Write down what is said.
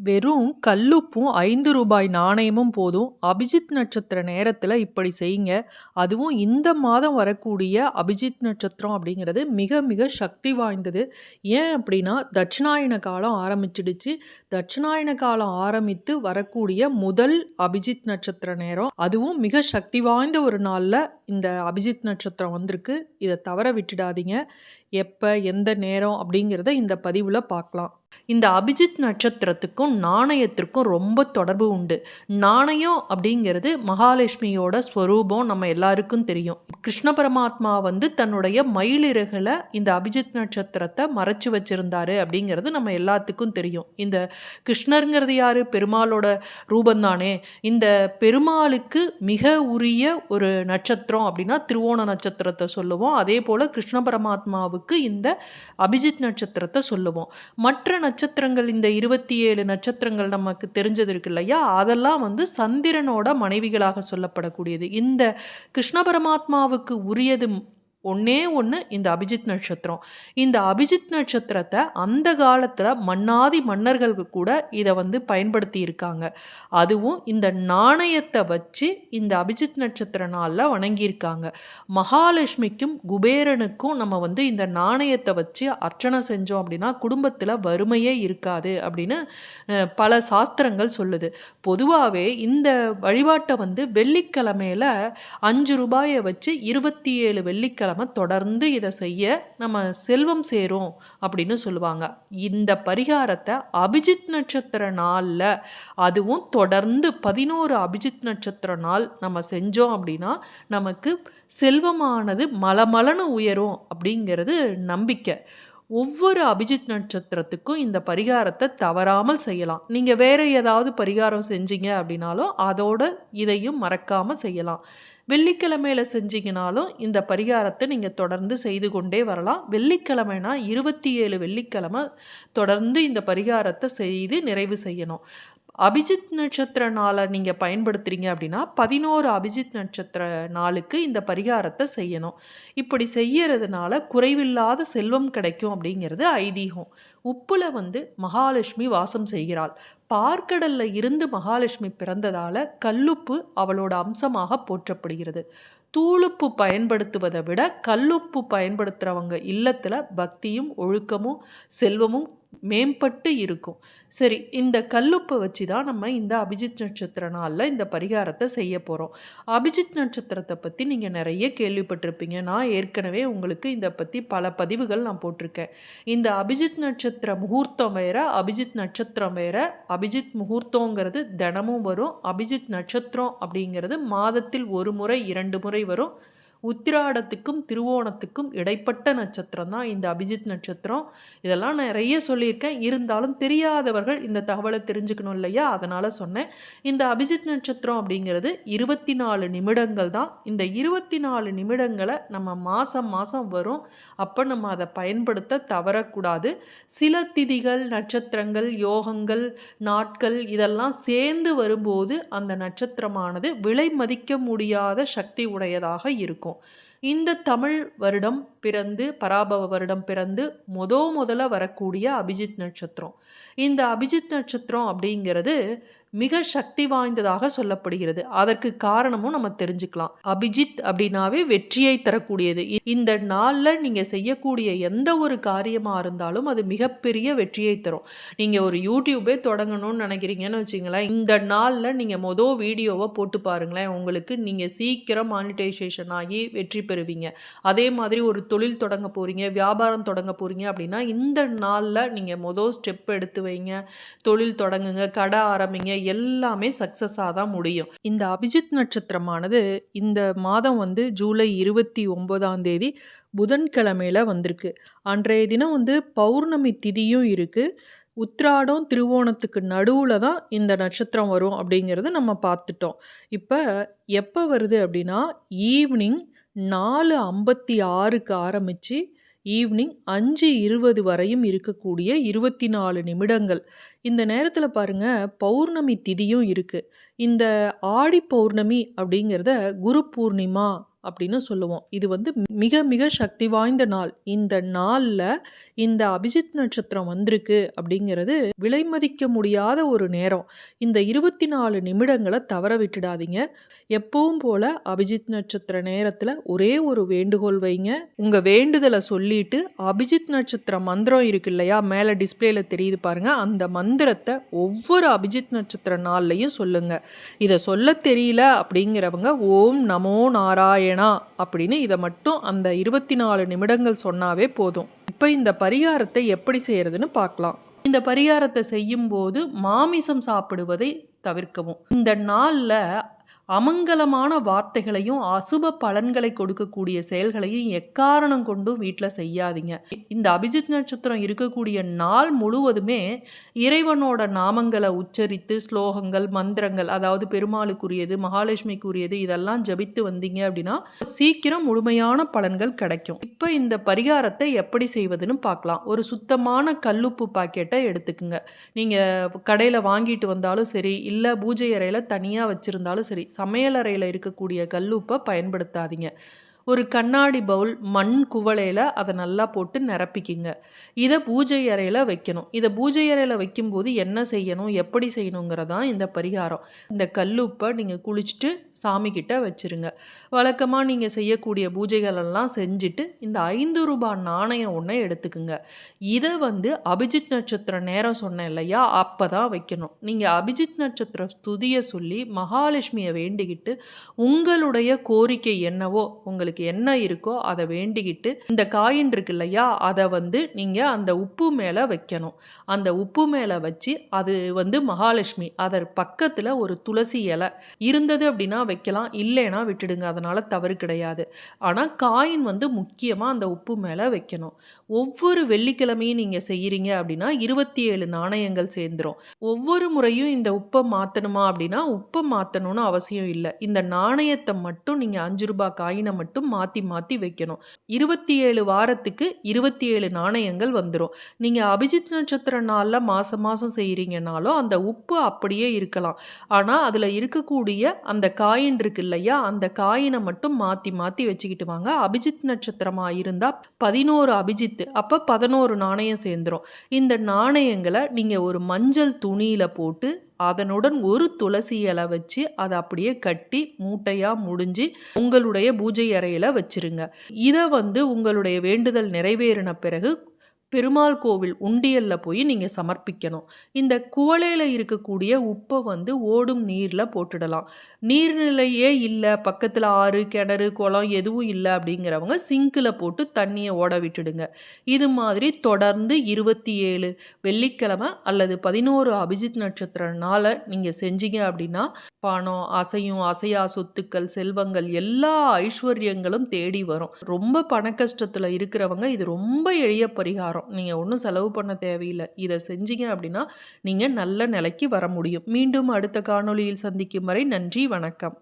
வெறும் கல்லுப்பும் ரூ. 5 நாணயமும் போதும். அபிஜித் நட்சத்திர நேரத்துல இப்படி செய்யுங்க. அதுவும் இந்த மாதம் வரக்கூடிய அபிஜித் நட்சத்திரம் அப்படிங்கிறது மிக மிக சக்தி வாய்ந்தது. ஏன் அப்படின்னா, தட்சிணாயன காலம் ஆரம்பிச்சிடுச்சு. தட்சிணாயன காலம் ஆரம்பித்து வரக்கூடிய முதல் அபிஜித் நட்சத்திர நேரம். அதுவும் மிக சக்தி வாய்ந்த ஒரு நாள்ல இந்த அபிஜித் நட்சத்திரம் வந்திருக்கு. இதை தவற விட்டுடாதீங்க. எப்ப, எந்த நேரம் அப்படிங்கிறத இந்த பதிவுல பார்க்கலாம். இந்த அபிஜித் நட்சத்திரத்துக்கும் நாணயத்திற்கும் ரொம்ப தொடர்பு உண்டு. நாணயம் அப்படிங்கிறது மகாலட்சுமியோட ஸ்வரூபம் நம்ம எல்லாருக்கும் தெரியும். கிருஷ்ண பரமாத்மா தன்னுடைய மயிலிறகுல இந்த அபிஜித் நட்சத்திரத்தை மறைச்சு வச்சிருந்தாரு அப்படிங்கிறது நம்ம எல்லாத்துக்கும் தெரியும். இந்த கிருஷ்ணருங்கிறது யாரு? பெருமாளோட ரூபந்தானே. இந்த பெருமாளுக்கு மிக உரிய ஒரு நட்சத்திரம் அப்படின்னா திருவோண நட்சத்திரத்தை சொல்லுவோம். அதே போல கிருஷ்ண பரமாத்மாவுக்கு இந்த அபிஜித் நட்சத்திரத்தை சொல்லுவோம். மற்ற நட்சத்திரங்கள், இந்த 27 நட்சத்திரங்கள் நமக்கு தெரிஞ்சது இருக்கு இல்லையா, அதெல்லாம் சந்திரனோட மனைவிகளாக சொல்லப்படக்கூடியது. இந்த கிருஷ்ண பரமாத்மாவுக்கு உரியது ஒன்னே ஒன்று இந்த அபிஜித் நட்சத்திரம். இந்த அபிஜித் நட்சத்திரத்தை அந்த காலத்தில் மன்னாதி மன்னர்கள் கூட இதை பயன்படுத்தி இருக்காங்க. அதுவும் இந்த நாணயத்தை வச்சு இந்த அபிஜித் நட்சத்திர நாளில் வணங்கியிருக்காங்க. மகாலட்சுமிக்கும் குபேரனுக்கும் நம்ம இந்த நாணயத்தை வச்சு அர்ச்சனை செஞ்சோம் அப்படின்னா குடும்பத்தில் வறுமையே இருக்காது அப்படின்னு பல சாஸ்திரங்கள் சொல்லுது. பொதுவாகவே இந்த வழிபாட்டை வெள்ளிக்கிழமையில 5 ரூபாயை வச்சு 27 வெள்ளிக்கிழமை தொடர்ந்து இதை செய்ய நம்ம செல்வம் சேரும் அப்படின்னு சொல்லுவாங்க. இந்த பரிகாரத்தை அபிஜித் நட்சத்திர நாள்ல, அதுவும் தொடர்ந்து 11 அபிஜித் நட்சத்திர நாள் நம்ம செஞ்சோம் அப்படின்னா நமக்கு செல்வமானது மலமலன்னு உயரும் அப்படிங்கிறது நம்பிக்கை. ஒவ்வொரு அபிஜித் நட்சத்திரத்துக்கும் இந்த பரிகாரத்தை தவறாமல் செய்யலாம். நீங்கள் வேறு ஏதாவது பரிகாரம் செஞ்சீங்க அப்படின்னாலும் அதோட இதையும் மறக்காமல் செய்யலாம். வெள்ளிக்கிழமையில் செஞ்சீங்கனாலும் இந்த பரிகாரத்தை நீங்கள் தொடர்ந்து செய்து கொண்டே வரலாம். வெள்ளிக்கிழமைனா 27 வெள்ளிக்கிழமை தொடர்ந்து இந்த பரிகாரத்தை செய்து நிறைவு செய்யணும். அபிஜித் நட்சத்திர நாளை நீங்கள் பயன்படுத்துகிறீங்க அப்படின்னா 11 அபிஜித் நட்சத்திர நாளுக்கு இந்த பரிகாரத்தை செய்யணும். இப்படி செய்யறதுனால குறைவில்லாத செல்வம் கிடைக்கும் அப்படிங்கிறது ஐதீகம். உப்புல மகாலட்சுமி வாசம் செய்கிறாள். பார்க்கடல்ல இருந்து மகாலட்சுமி பிறந்ததால கல்லுப்பு அவளோட அம்சமாக போற்றப்படுகிறது. தூளுப்பு பயன்படுத்துவதை விட கல்லுப்பு பயன்படுத்துகிறவங்க இல்லத்தில் பக்தியும் ஒழுக்கமும் செல்வமும் மேம்பட்டு இருக்கும். சரி, இந்த கல்லுப்பை வச்சு தான் நம்ம இந்த அபிஜித் நட்சத்திர நாளில் இந்த பரிகாரத்தை செய்ய போகிறோம். அபிஜித் நட்சத்திரத்தை பற்றி நீங்கள் நிறைய கேள்விப்பட்டிருப்பீங்க. நான் ஏற்கனவே உங்களுக்கு இதை பற்றி பல பதிவுகள் நான் போட்டிருக்கேன். இந்த அபிஜித் நட்சத்திர முகூர்த்தம் வேற, அபிஜித் நட்சத்திரம் வேற. அபிஜித் முகூர்த்தங்கிறது தினமும் வரும். அபிஜித் நட்சத்திரம் அப்படிங்கிறது மாதத்தில் 1 முறை 2 முறை வரும். உத்திராடத்துக்கும் திருவோணத்துக்கும் இடைப்பட்ட நட்சத்திரம் தான் இந்த அபிஜித் நட்சத்திரம். இதெல்லாம் நிறைய சொல்லியிருக்கேன். இருந்தாலும் தெரியாதவர்கள் இந்த தகவலை தெரிஞ்சுக்கணும் இல்லையா, அதனால் சொன்னேன். இந்த அபிஜித் நட்சத்திரம் அப்படிங்கிறது 24 நிமிடங்கள் தான். இந்த 24 நிமிடங்களை நம்ம மாதம் வரும். அப்போ நம்ம அதை பயன்படுத்த தவறக்கூடாது. சில திதிகள், நட்சத்திரங்கள், யோகங்கள், நாட்கள் இதெல்லாம் சேர்ந்து வரும்போது அந்த நட்சத்திரமானது விலை மதிக்க முடியாத சக்தி உடையதாக இருக்கும். இந்த தமிழ் வருடம் பிறந்து, பராபவ வருடம் பிறந்து முதல்ல வரக்கூடிய அபிஜித் நட்சத்திரம். இந்த அபிஜித் நட்சத்திரம் அப்படிங்கிறது மிக சக்தி வாய்ந்ததாக சொல்லப்படுகிறது. அதற்கு காரணமும் நம்ம தெரிஞ்சுக்கலாம். அபிஜித் அப்படின்னாவே வெற்றியை தரக்கூடியது. இந்த நாளில் நீங்கள் செய்யக்கூடிய எந்த ஒரு காரியமாக இருந்தாலும் அது மிகப்பெரிய வெற்றியை தரும். நீங்கள் ஒரு யூடியூபே தொடங்கணும்னு நினைக்கிறீங்கன்னு வச்சுங்களேன், இந்த நாளில் நீங்கள் வீடியோவை போட்டு பாருங்களேன். உங்களுக்கு நீங்கள் சீக்கிரம் மானிட்டைசேஷன் ஆகி வெற்றி பெறுவீங்க. அதே மாதிரி ஒரு தொழில் தொடங்க போகிறீங்க, வியாபாரம் தொடங்க போகிறீங்க அப்படின்னா இந்த நாளில் நீங்கள் ஸ்டெப் எடுத்து வைங்க. தொழில் தொடங்குங்க, கடை ஆரம்பிங்க, எல்லாமே சக்சஸாக தான் முடியும். இந்த அபிஜித் நட்சத்திரமானது இந்த மாதம் ஜூலை 29ஆம் தேதி புதன்கிழமையில வந்திருக்கு. அன்றைய தினம் பௌர்ணமி திதியும் இருக்கு. உத்திராடம் திருவோணத்துக்கு நடுவில் தான் இந்த நட்சத்திரம் வரும் அப்படிங்கிறத நம்ம பார்த்துட்டோம். இப்போ எப்போ வருது அப்படின்னா ஈவினிங் 4:56க்கு ஆரம்பித்து ஈவினிங் 5:20 வரையும் இருக்கக்கூடிய 24 நிமிடங்கள். இந்த நேரத்தில் பாருங்கள், பௌர்ணமி திதியும் இருக்குது. இந்த ஆடி பௌர்ணமி அப்படிங்கிறத குரு பூர்ணிமா அப்படின்னு சொல்லுவோம். இது வந்து மிக மிக சக்தி வாய்ந்த நாள். இந்த நாள்ல இந்த அபிஜித் நட்சத்திரம் வந்திருக்கு அப்படிங்கிறது விலைமதிக்க முடியாத ஒரு நேரம். இந்த 24 நிமிடங்கள தவற விட்டுடாதீங்க. எப்பவும் போல அபிஜித் நட்சத்திர நேரத்துல ஒரே ஒரு வேண்டுகோள் வைங்க. உங்க வேண்டுதல சொல்லிட்டு அபிஜித் நட்சத்திர மந்திரம் இருக்கு இல்லையா, மேல டிஸ்ப்ளேல தெரியுது பாருங்க, அந்த மந்திரத்தை ஒவ்வொரு அபிஜித் நட்சத்திர நாள்லையும் சொல்லுங்க. இதை சொல்ல தெரியல அப்படிங்கிறவங்க ஓம் நமோ நாராயணா அப்படின்னு இதை மட்டும் அந்த 24 நிமிடங்கள் சொன்னாவே போதும். இப்போ இந்த பரிகாரத்தை எப்படி செய்யறதுன்னு பார்க்கலாம். இந்த பரிகாரத்தை செய்யும் போது மாமிசம் சாப்பிடுவதை தவிர்க்கவும். இந்த நாள்ல அமங்கலமான வார்த்தைகளையும் அசுப பலன்களை கொடுக்கக்கூடிய செயல்களையும் எக்காரணம் கொண்டும் வீட்டில் செய்யாதீங்க. இந்த அபிஜித் நட்சத்திரம் இருக்கக்கூடிய நாள் முழுவதுமே இறைவனோட நாமங்களை உச்சரித்து ஸ்லோகங்கள் மந்திரங்கள், அதாவது பெருமாளுக்குரியது மகாலட்சுமிக்குரியது, இதெல்லாம் ஜபித்து வந்தீங்க அப்படின்னா சீக்கிரம் முழுமையான பலன்கள் கிடைக்கும். இப்போ இந்த பரிகாரத்தை எப்படி செய்வதுன்னு பார்க்கலாம். ஒரு சுத்தமான கல்லுப்பு பாக்கெட்டை எடுத்துக்குங்க. நீங்கள் கடையில் வாங்கிட்டு வந்தாலும் சரி, இல்லை பூஜை அறையில் தனியாக வச்சுருந்தாலும் சரி, சமையலறையில் இருக்கக்கூடிய கல்லுப்பை பயன்படுத்தாதீங்க. ஒரு கண்ணாடி பவுல் மண் குவளையில் அதை நல்லா போட்டு நிரப்பிக்கிங்க. இதை பூஜை அறையில் வைக்கணும். இதை பூஜை அறையில் வைக்கும்போது என்ன செய்யணும், எப்படி செய்யணுங்கிறதான் இந்த பரிகாரம். இந்த கல்லுப்பை நீங்கள் குளிச்சுட்டு சாமிக்கிட்ட வச்சுருங்க. வழக்கமாக நீங்கள் செய்யக்கூடிய பூஜைகளெல்லாம் செஞ்சுட்டு இந்த 5 ரூபாய் நாணயம் ஒன்றை எடுத்துக்குங்க. இதை வந்து அபிஜித் நட்சத்திர நேரம் சொன்னேன் இல்லையா, அப்போ தான் வைக்கணும். நீங்கள் அபிஜித் நட்சத்திர ஸ்துதியை சொல்லி மகாலட்சுமியை வேண்டிக்கிட்டு உங்களுடைய கோரிக்கை என்னவோ, உங்களுக்கு என்ன இருக்கோ அதை வேண்டிக்கிட்டு இந்த காயின் இருக்கு இல்லையா, அதை வந்து நீங்கள் அந்த உப்பு மேலே வைக்கணும். அந்த உப்பு மேலே வச்சு அது வந்து மகாலட்சுமி, அதர் பக்கத்தில் ஒரு துளசி இலை இருந்தது அப்படின்னா வைக்கலாம், இல்லைன்னா விட்டுடுங்க, அதனால் தவறு கிடையாது. ஆனால் காயின் வந்து முக்கியமாக அந்த உப்பு மேலே வைக்கணும். ஒவ்வொரு வெள்ளிக்கிழமையும் நீங்கள் செய்கிறீங்க அப்படின்னா 27 நாணயங்கள் சேர்ந்துடும். ஒவ்வொரு முறையும் இந்த உப்பை மாற்றணுமா அப்படின்னா உப்பை மாற்றணும்னு அவசியம் இல்லை. இந்த நாணயத்தை மட்டும் நீங்கள் 5 ரூபாய் காயினை மட்டும் மாற்றி மாற்றி வைக்கணும். 27 வாரத்துக்கு 27 நாணயங்கள் வந்துடும். நீங்கள் அபிஜித் நட்சத்திர நாளில் மாதம் மாதம் செய்கிறீங்கனாலும் அந்த உப்பு அப்படியே இருக்கலாம். ஆனால் அதில் இருக்கக்கூடிய அந்த காயின் இருக்கு இல்லையா, அந்த காயினை மட்டும் மாற்றி மாற்றி வச்சுக்கிட்டு வாங்க. அபிஜித் நட்சத்திரமாக இருந்தால் 11 அபிஜித், அப்போ 11 நாணயம் சேர்ந்துடும். இந்த நாணயங்களை நீங்கள் ஒரு மஞ்சள் துணியில் போட்டு அதனுடன் ஒரு துளசி இலை வச்சு அதை அப்படியே கட்டி மூட்டையாக முடிஞ்சு உங்களுடைய பூஜை அறையில் வச்சிருங்க. இதை வந்து உங்களுடைய வேண்டுதல் நிறைவேறின பிறகு பெருமாள் கோவில் உண்டியல்ல போய் நீங்கள் சமர்ப்பிக்கணும். இந்த குவளையில் இருக்கக்கூடிய உப்பை வந்து ஓடும் நீரில் போட்டுடலாம். நீர்நிலையே இல்லை, பக்கத்தில் ஆறு கிணறு குளம் எதுவும் இல்லை அப்படிங்கிறவங்க சிங்கில் போட்டு தண்ணியை ஓட விட்டுடுங்க. இது மாதிரி தொடர்ந்து 27 வெள்ளிக்கிழமை அல்லது 11 அபிஜித் நட்சத்திர நாளை நீங்கள் செஞ்சீங்க அப்படின்னா பணம், அசையும் அசையா சொத்துக்கள், செல்வங்கள், எல்லா ஐஸ்வர்யங்களும் தேடி வரும். ரொம்ப பண கஷ்டத்தில் இருக்கிறவங்க இது ரொம்ப எளிய பரிகாரம். நீங்கள் ஒன்றும் செலவு பண்ண தேவையில்லை. இதை செஞ்சீங்க அப்படின்னா நீங்கள் நல்ல நிலைக்கு வர முடியும். மீண்டும் அடுத்த காணொளியில் சந்திக்கும் வரை நன்றி, வணக்கம்.